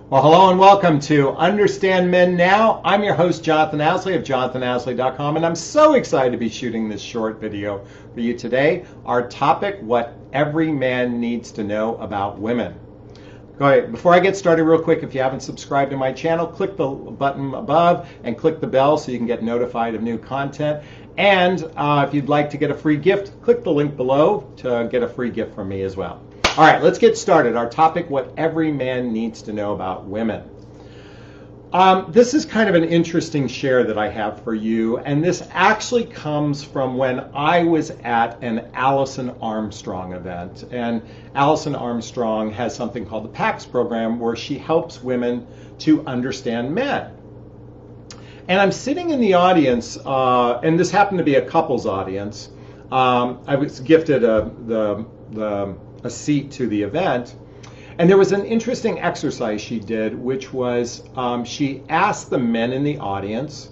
Well, hello and welcome to Understand Men Now. I'm your host, Jonathan Asley of jonathanAsley.com, and I'm so excited to be shooting this short video for you today. Our topic, what every man needs to know about women. All right, before I get started real quick, if you haven't subscribed to my channel, click the button above and click the bell so you can get notified of new content. And if you'd like to get a free gift, click the link below to get a free gift from me as well. All right, let's get started. Our topic, what every man needs to know about women. This is kind of an interesting share that I have for you, and this actually comes from when I was at an Alison Armstrong event. And Alison Armstrong has something called the PAX program where she helps women to understand men. And I'm sitting in the audience, and this happened to be a couples audience. I was gifted a seat to the event, and there was an interesting exercise she did, which was she asked the men in the audience,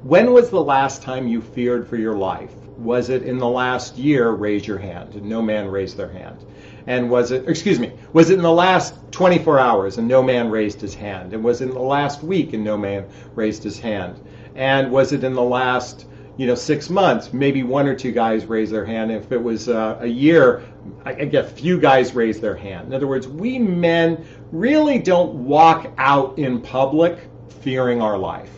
when was the last time you feared for your life? Was it in the last year? Raise your hand. And no man raised their hand. And was it in the last 24 hours? And no man raised his hand. And was it in the last week? And no man raised his hand. And was it in the last 6 months? Maybe one or two guys raised their hand. If it was a year, I guess few guys raised their hand. In other words, we men really don't walk out in public fearing our life.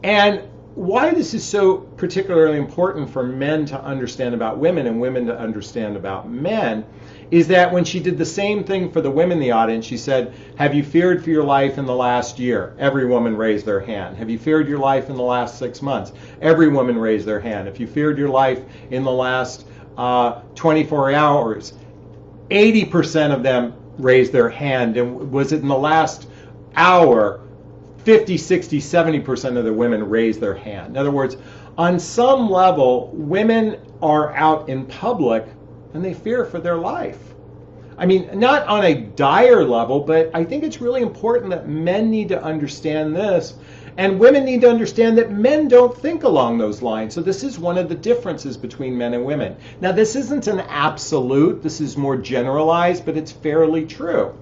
And why this is so particularly important for men to understand about women and women to understand about men is that when she did the same thing for the women in the audience, she said, have you feared for your life in the last year? Every woman raised their hand. Have you feared your life in the last 6 months? Every woman raised their hand. If you feared your life in the last 24 hours, 80% of them raised their hand. And was it in the last hour, 50, 60, 70% of the women raised their hand. In other words, on some level, women are out in public and they fear for their life. I mean, not on a dire level, but I think it's really important that men need to understand this, and women need to understand that men don't think along those lines. So this is one of the differences between men and women. Now, this isn't an absolute, this is more generalized, but it's fairly true.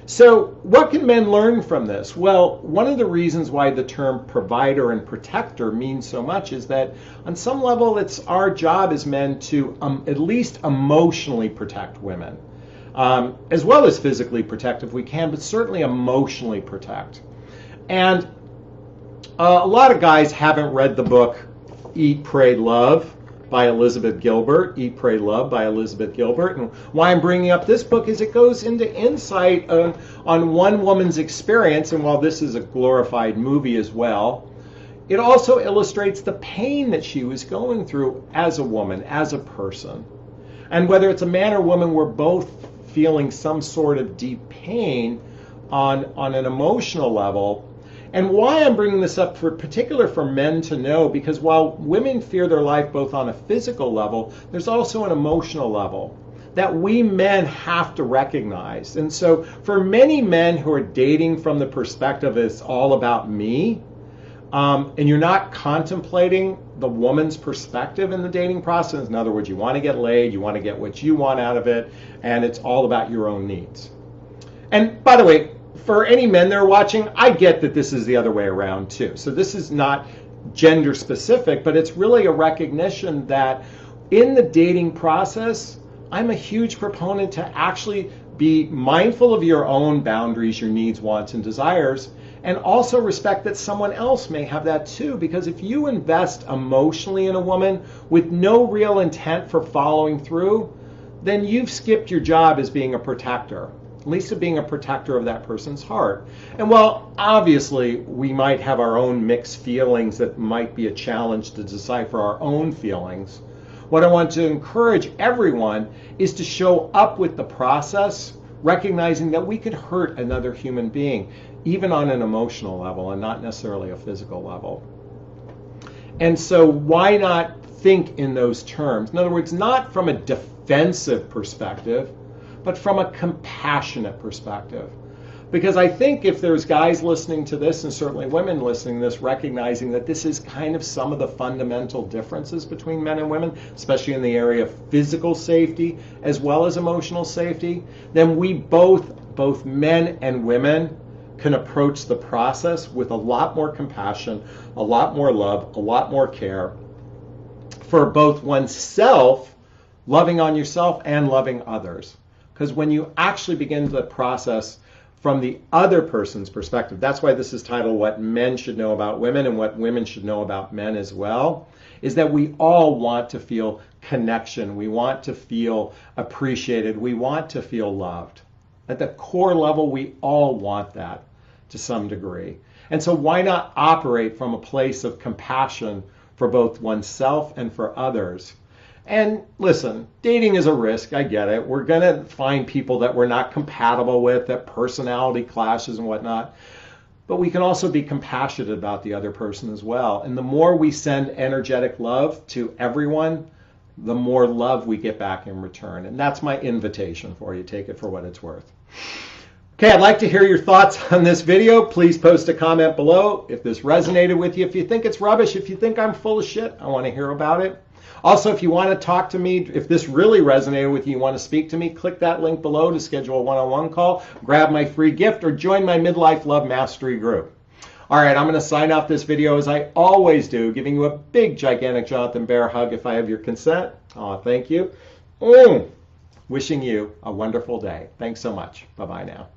So what can men learn from this? Well, one of the reasons why the term provider and protector means so much is that on some level it's our job as men to at least emotionally protect women, as well as physically protect if we can, but certainly emotionally protect. And a lot of guys haven't read the book Eat, Pray, Love by Elizabeth Gilbert, Eat, Pray, Love by Elizabeth Gilbert. And why I'm bringing up this book is it goes into insight on one woman's experience, and while this is a glorified movie as well, it also illustrates the pain that she was going through as a woman, as a person. And whether it's a man or woman, we're both feeling some sort of deep pain on an emotional level. And why I'm bringing this up particular for men to know, because while women fear their life both on a physical level, there's also an emotional level that we men have to recognize. And so for many men who are dating from the perspective it's all about me, and you're not contemplating the woman's perspective in the dating process, in other words, you want to get laid, you want to get what you want out of it, and it's all about your own needs. And by the way, for any men that are watching, I get that this is the other way around too. So this is not gender specific, but it's really a recognition that in the dating process, I'm a huge proponent to actually be mindful of your own boundaries, your needs, wants, and desires, and also respect that someone else may have that too. Because if you invest emotionally in a woman with no real intent for following through, then you've skipped your job as being a protector. At least of being a protector of that person's heart. And while obviously we might have our own mixed feelings that might be a challenge to decipher our own feelings, what I want to encourage everyone is to show up with the process, recognizing that we could hurt another human being, even on an emotional level and not necessarily a physical level. And so why not think in those terms? In other words, not from a defensive perspective, but from a compassionate perspective. Because I think if there's guys listening to this, and certainly women listening to this, recognizing that this is kind of some of the fundamental differences between men and women, especially in the area of physical safety as well as emotional safety, then we both both men and women can approach the process with a lot more compassion, a lot more love, a lot more care for both oneself, loving on yourself, and loving others. Because when you actually begin the process from the other person's perspective, that's why this is titled What Men Should Know About Women and What Women Should Know About Men as well, is that we all want to feel connection. We want to feel appreciated. We want to feel loved. At the core level, we all want that to some degree. And so why not operate from a place of compassion for both oneself and for others? And listen, dating is a risk. I get it. We're going to find people that we're not compatible with, that personality clashes and whatnot. But we can also be compassionate about the other person as well. And the more we send energetic love to everyone, the more love we get back in return. And that's my invitation for you. Take it for what it's worth. Okay, I'd like to hear your thoughts on this video. Please post a comment below if this resonated with you. If you think it's rubbish, if you think I'm full of shit, I want to hear about it. Also, if you want to talk to me, if this really resonated with you, you want to speak to me, click that link below to schedule a one-on-one call, grab my free gift, or join my Midlife Love Mastery group. All right, I'm going to sign off this video as I always do, giving you a big, gigantic Jonathan Bear hug if I have your consent. Oh, thank you. Wishing you a wonderful day. Thanks so much. Bye-bye now.